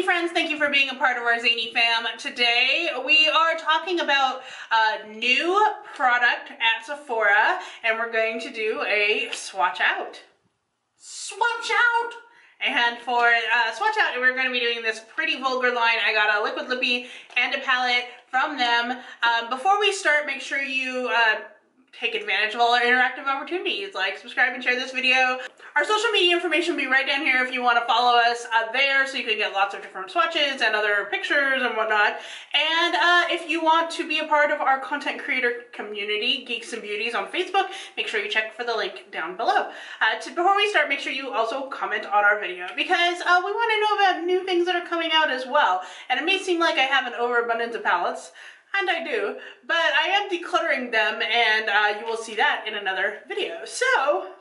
Friends, thank you for being a part of our Zainey fam. Today we are talking about a new product at Sephora, and we're going to do a swatch out. Swatch out! And for swatch out, we're going to be doing this Pretty Vulgar line. I got a liquid lippy and a palette from them. Before we start, make sure you take advantage of all our interactive opportunities, like subscribe and share this video. Our social media information will be right down here if you want to follow us there, so you can get lots of different swatches and other pictures and whatnot. And if you want to be a part of our content creator community, Geeks and Beauties on Facebook, make sure you check for the link down below. Before we start, make sure you also comment on our video, because we want to know about new things that are coming out as well. And it may seem like I have an overabundance of palettes, and I do, but I am decluttering them, and you will see that in another video. So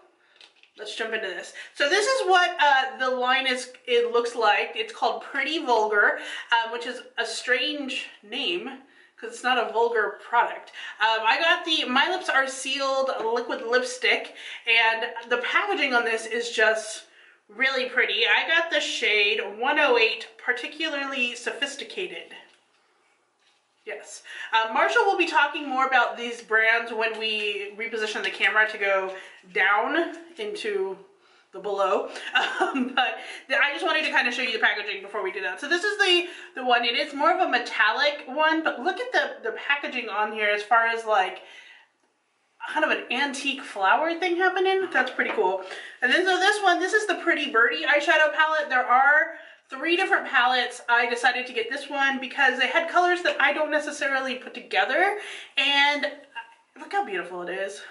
let's jump into this. So this is what the line it looks like. It's called Pretty Vulgar, which is a strange name because it's not a vulgar product. I got My Lips Are Sealed liquid lipstick, and the packaging on this is just really pretty. I got the shade 108, Particularly Sophisticated. Yes. Marshall will be talking more about these brands when we reposition the camera to go down into the below. But I just wanted to kind of show you the packaging before we do that. So this is the one. It is more of a metallic one, but look at the packaging on here as far as like kind of an antique flower thing happening. That's pretty cool. And then so this is the Pretty Birdie eyeshadow palette. There are 3 different palettes. I decided to get this one because they had colors that I don't necessarily put together, and look how beautiful it is.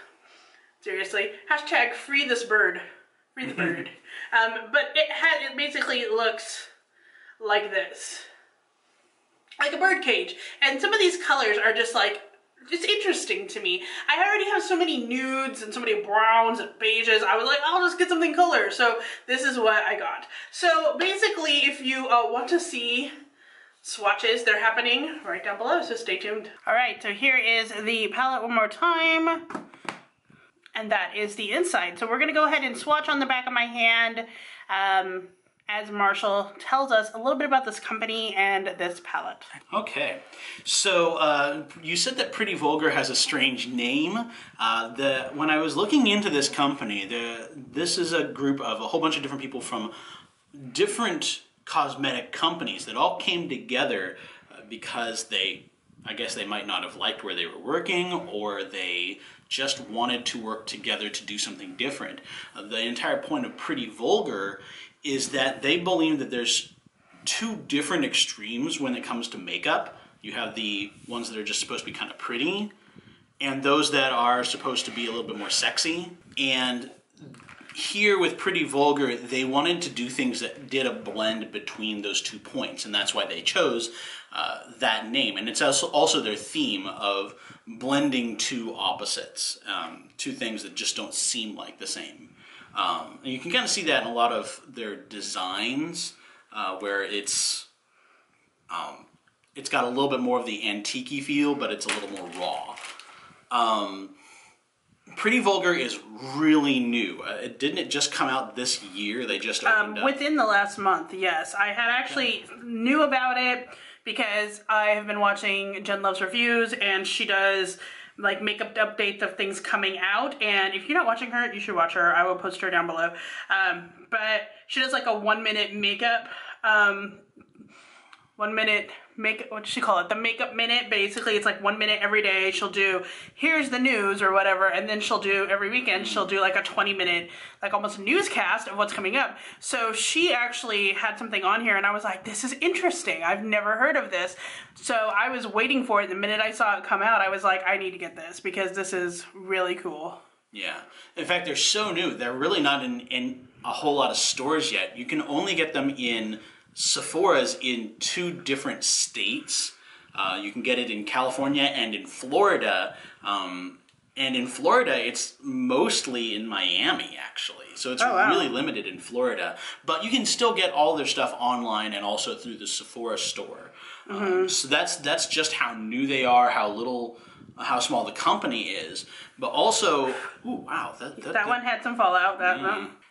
Seriously, hashtag free this bird, free the bird. But it basically looks like this, like a bird cage, and some of these colors are just like, it's interesting to me. I already have so many nudes and so many browns and beiges. I was like, I'll just get something cooler. So this is what I got. So basically, if you want to see swatches, they're happening right down below, so stay tuned. All right, so here is the palette one more time. And that is the inside. So we're gonna go ahead and swatch on the back of my hand as Marshall tells us a little bit about this company and this palette. Okay, so you said that Pretty Vulgar has a strange name. When I was looking into this company, this is a group of a whole bunch of different people from different cosmetic companies that all came together because I guess they might not have liked where they were working, or they just wanted to work together to do something different. The entire point of Pretty Vulgar is that they believe that there's 2 different extremes when it comes to makeup. You have the ones that are just supposed to be kind of pretty, and those that are supposed to be a little bit more sexy. And here with Pretty Vulgar, they wanted to do things that did a blend between those 2 points, and that's why they chose that name. And it's also their theme of blending 2 opposites, 2 things that just don't seem like the same. And you can kind of see that in a lot of their designs, where it's got a little bit more of the antique-y feel, but it's a little more raw. Pretty Vulgar is really new. Didn't it just come out this year? They just opened up? Within the last month, yes. I had actually knew about it because I have been watching Jen Loves Reviews, and she does like makeup updates of things coming out, and if you're not watching her, you should watch her. I will post her down below. But she does like a 1-minute makeup, 1 minute makeup, what does she call it? The makeup minute. Basically, it's like 1 minute every day. She'll do, here's the news or whatever, and then she'll do, every weekend, she'll do like a 20-minute, like almost newscast of what's coming up. So she actually had something on here, and I was like, this is interesting. I've never heard of this. So I was waiting for it. The minute I saw it come out, I was like, I need to get this because this is really cool. Yeah. In fact, they're so new. They're really not in a whole lot of stores yet. You can only get them in Sephora's in 2 different states. You can get it in California and in Florida. And in Florida, it's mostly in Miami, actually. So it's really limited in Florida. But you can still get all their stuff online and also through the Sephora store. So that's just how new they are, how little how small the company is, but also, ooh, wow, that one had some fallout.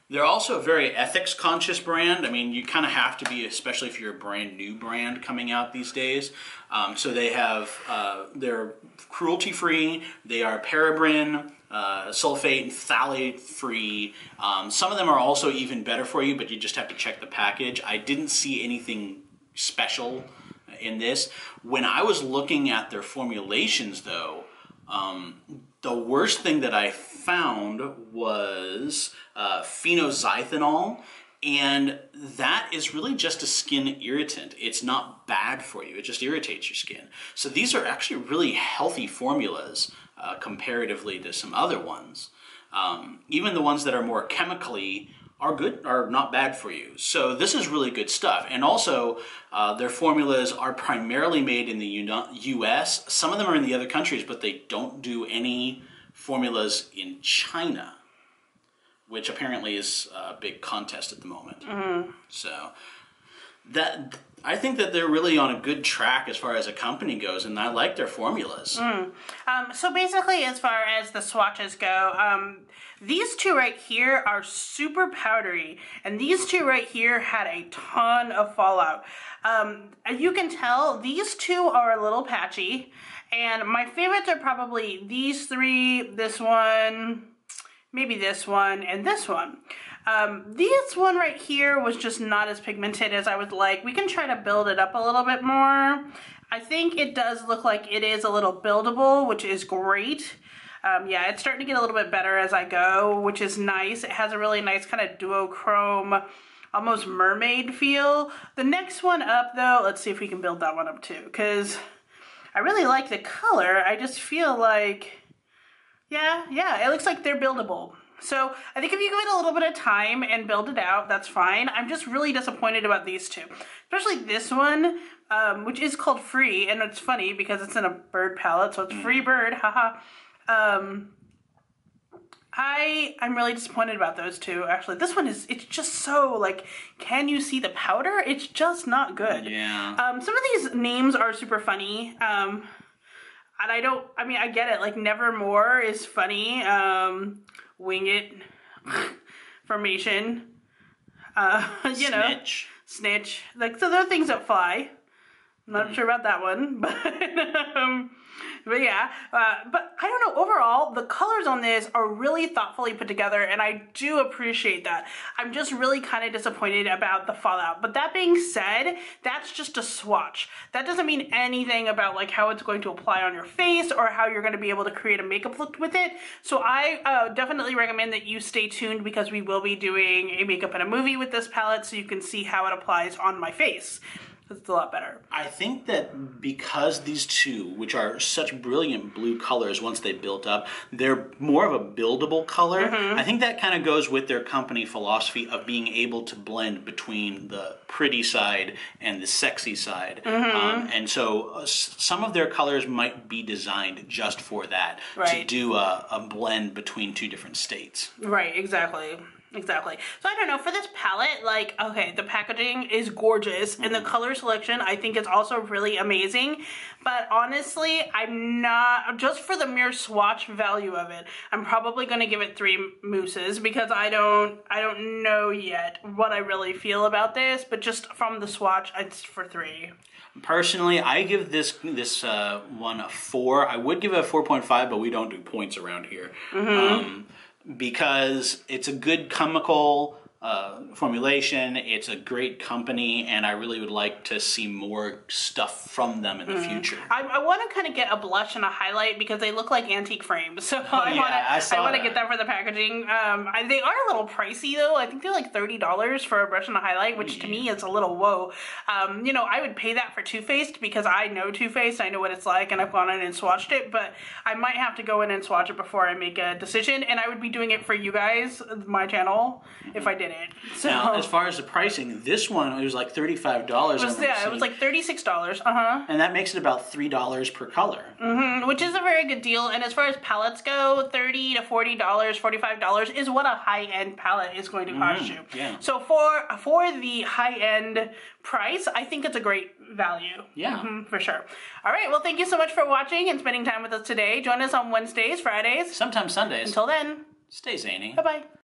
They're also a very ethics conscious brand. I mean, you kind of have to be, especially if you're a brand new brand coming out these days. So they have, they're cruelty free, they are paraben, sulfate and phthalate free. Some of them are also even better for you, but you just have to check the package. I didn't see anything special in this. When I was looking at their formulations though, the worst thing that I found was phenoxyethanol, and that is really just a skin irritant. It's not bad for you, it just irritates your skin. So these are actually really healthy formulas comparatively to some other ones. Even the ones that are more chemically are good, are not bad for you. So this is really good stuff. And also, their formulas are primarily made in the US. Some of them are in the other countries, but they don't do any formulas in China, which apparently is a big contest at the moment. So that, I think that they're really on a good track as far as a company goes, and I like their formulas. So basically, as far as the swatches go, these two right here are super powdery, and these two right here had a ton of fallout. You can tell these two are a little patchy, and my favorites are probably these three, this one, maybe this one, and this one. This one right here was just not as pigmented as I would like. We can try to build it up a little bit more. I think it does look like it is a little buildable, which is great. Yeah, it's starting to get a little bit better as I go, which is nice. It has a really nice kind of duochrome, almost mermaid feel. The next one up though, let's see if we can build that one up too, because I really like the color. I just feel like, yeah, it looks like they're buildable. So I think if you give it a little bit of time and build it out, that's fine. I'm just really disappointed about these two, especially this one, which is called Free, and it's funny because it's in a bird palette, so it's Free Bird, haha. I'm really disappointed about those two, actually. This one is, it's just so, like, can you see the powder? It's just not good. Yeah. Some of these names are super funny, and I get it, like, Nevermore is funny, Wing It, Formation, you know. Snitch. Like, so there are things that fly. I'm not sure about that one, but yeah, but I don't know, overall, the colors on this are really thoughtfully put together, and I do appreciate that. I'm just really kind of disappointed about the fallout, but that being said, that's just a swatch. That doesn't mean anything about like how it's going to apply on your face or how you're going to be able to create a makeup look with it. So I definitely recommend that you stay tuned, because we will be doing a makeup and a movie with this palette, so you can see how it applies on my face. It's a lot better. I think that because these two, which are such brilliant blue colors once they built up, they're more of a buildable color. I think that kind of goes with their company philosophy of being able to blend between the pretty side and the sexy side. And so some of their colors might be designed just for that, to do a blend between two different states. Right, exactly. Exactly. So I don't know, for this palette, like, okay, the packaging is gorgeous, and the color selection I think is also really amazing, but honestly, I'm not, just for the mere swatch value of it, I'm probably going to give it 3 mousses, because I don't know yet what I really feel about this, but just from the swatch, it's for 3. Personally, I give this one a 4. I would give it a 4.5, but we don't do points around here. Because it's a good chemical formulation, it's a great company, and I really would like to see more stuff from them in the future. I want to kind of get a blush and a highlight, because they look like antique frames, so I want to get that for the packaging. They are a little pricey though. I think they're like $30 for a brush and a highlight, which to me is a little whoa. You know, I would pay that for Too Faced, because I know Too Faced, I know what it's like, and I've gone in and swatched it, but I might have to go in and swatch it before I make a decision, and I would be doing it for you guys, my channel, if I did it. So, now, as far as the pricing, this one, it was like $35. It was like $36. And that makes it about $3 per color. Which is a very good deal. And as far as palettes go, $30 to $40, $45 is what a high-end palette is going to cost you. Yeah. So for the high-end price, I think it's a great value. Yeah. For sure. All right, well, thank you so much for watching and spending time with us today. Join us on Wednesdays, Fridays. Sometimes Sundays. Until then, Stay zany. bye-bye.